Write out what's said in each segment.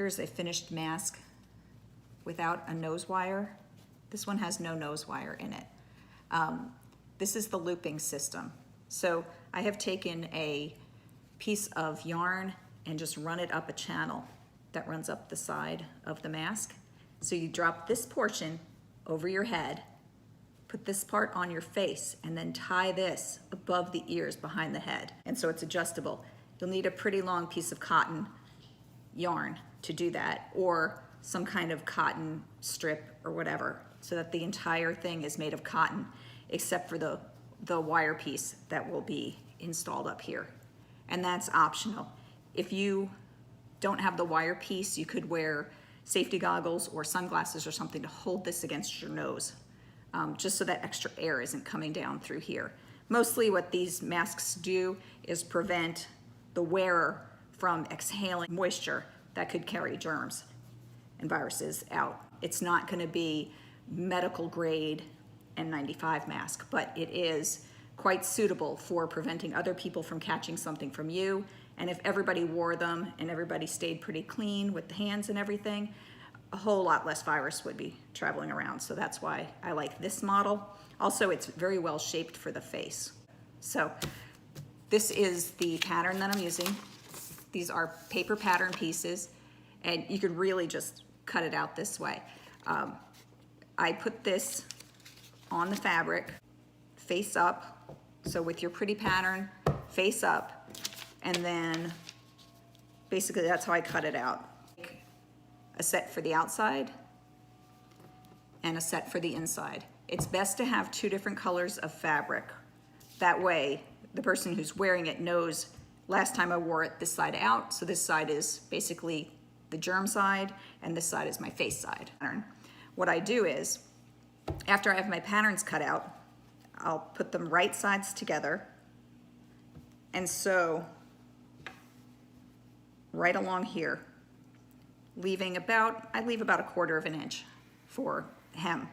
Here's a finished mask without a nose wire. This one has no nose wire in it. This is the looping system. So I have taken a piece of yarn and just run it up a channel that runs up the side of the mask. So you drop this portion over your head, put this part on your face, and then tie this above the ears behind the head. And so it's adjustable. You'll need a pretty long piece of cotton yarn to do that, or some kind of cotton strip or whatever, so that the entire thing is made of cotton, except for the wire piece that will be installed up here. And that's optional. If you don't have the wire piece, you could wear safety goggles or sunglasses or something to hold this against your nose, just so that extra air isn't coming down through here. Mostly what these masks do is prevent the wearer from exhaling moisture that could carry germs and viruses out. It's not going to be medical grade N95 mask, but it is quite suitable for preventing other people from catching something from you. And if everybody wore them and everybody stayed pretty clean with the hands and everything, a whole lot less virus would be traveling around. So that's why I like this model. Also, it's very well shaped for the face. So this is the pattern that I'm using. These are paper pattern pieces, and you could really just cut it out this way. I put this on the fabric, face up. So with your pretty pattern, face up, and then basically that's how I cut it out. A set for the outside and a set for the inside. It's best to have two different colors of fabric. That way, the person who's wearing it knows, last time I wore it this side out, so this side is basically the germ side, and this side is my face side. What I do is, after I have my patterns cut out, I'll put them right sides together and sew right along here, leaving about, I leave about 1/4 inch for hem.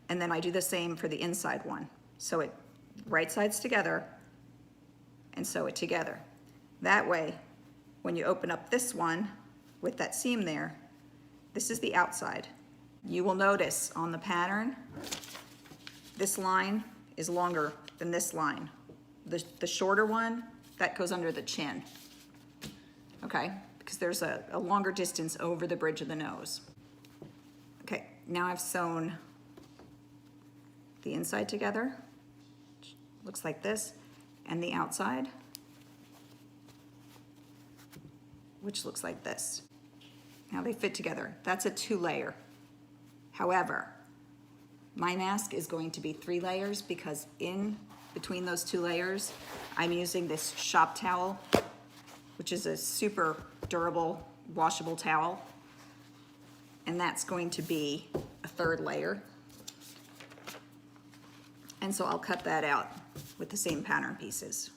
And then I do the same for the inside one. So it right sides together and sew it together. That way, when you open up this one with that seam there, this is the outside. You will notice on the pattern, this line is longer than this line. The shorter one, that goes under the chin, okay? Because there's a longer distance over the bridge of the nose. Okay, now I've sewn the inside together, which looks like this, and the outside, which looks like this. Now they fit together. That's a 2-layer. However, my mask is going to be 3 layers because in between those 2 layers, I'm using this shop towel, which is a super durable, washable towel. And that's going to be a 3rd layer. And so I'll cut that out with the same pattern pieces.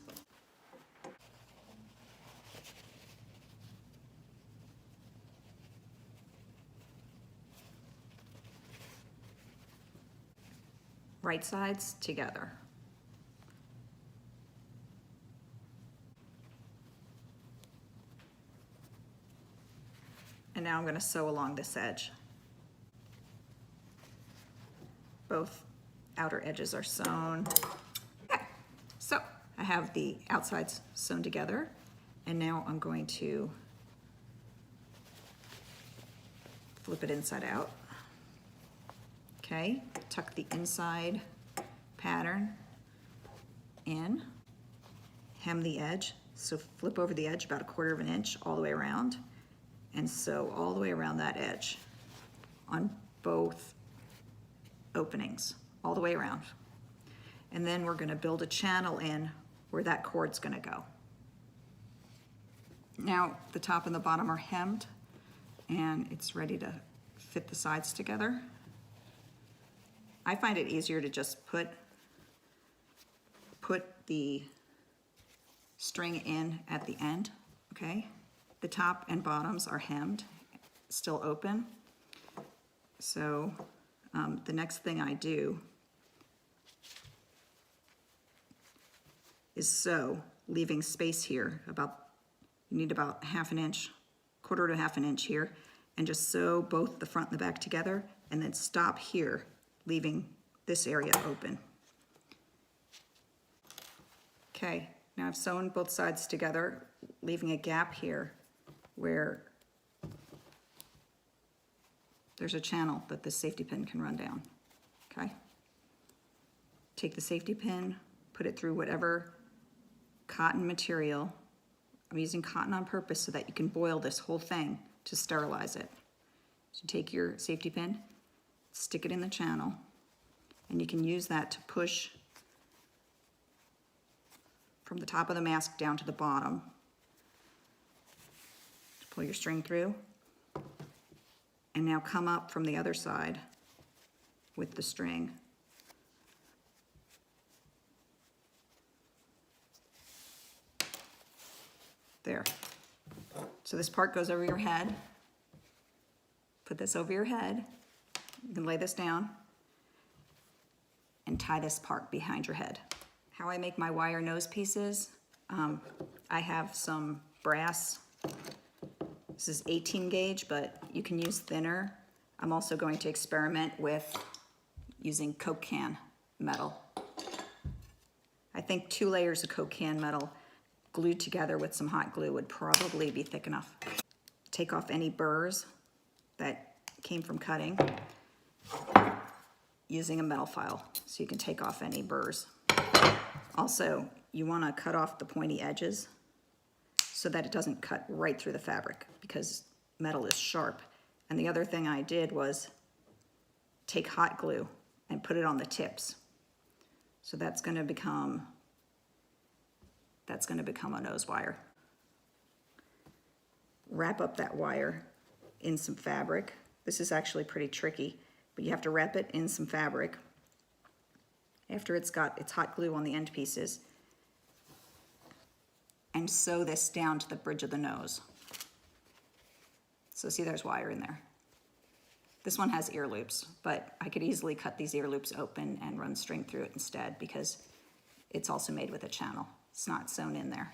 Right sides together. And now I'm going to sew along this edge. Both outer edges are sewn. Okay, so I have the outsides sewn together, and now I'm going to flip it inside out. Okay, tuck the inside pattern in, hem the edge, so flip over the edge about 1/4 inch all the way around, and sew all the way around that edge on both openings, all the way around. And then we're going to build a channel in where that cord's going to go. Now the top and the bottom are hemmed, and it's ready to fit the sides together. I find it easier to just put the string in at the end, okay? The top and bottoms are hemmed, still open. So the next thing I do is sew, leaving space here about You need about half an inch, quarter to half an inch here, and just sew both the front and the back together, and then stop here, leaving this area open. Okay, now I've sewn both sides together, leaving a gap here where there's a channel that this safety pin can run down, okay? Take the safety pin, put it through whatever cotton material. I'm using cotton on purpose so that you can boil this whole thing to sterilize it. So take your safety pin, stick it in the channel, and you can use that to push from the top of the mask down to the bottom. Pull your string through, and now come up from the other side with the string. There. So this part goes over your head. Put this over your head. You can lay this down and tie this part behind your head. How I make my wire nose pieces, I have some brass. This is 18 gauge, but you can use thinner. I'm also going to experiment with using Coke can metal. I think 2 layers of Coke can metal glued together with some hot glue would probably be thick enough. Take off any burrs that came from cutting using a metal file, so you can take off any burrs. Also, you want to cut off the pointy edges so that it doesn't cut right through the fabric, because metal is sharp. And the other thing I did was take hot glue and put it on the tips. So that's going to become a nose wire. Wrap up that wire in some fabric. This is actually pretty tricky, but you have to wrap it in some fabric after it's got its hot glue on the end pieces, and sew this down to the bridge of the nose. So see, there's wire in there. This one has ear loops, but I could easily cut these ear loops open and run string through it instead, because it's also made with a channel. It's not sewn in there.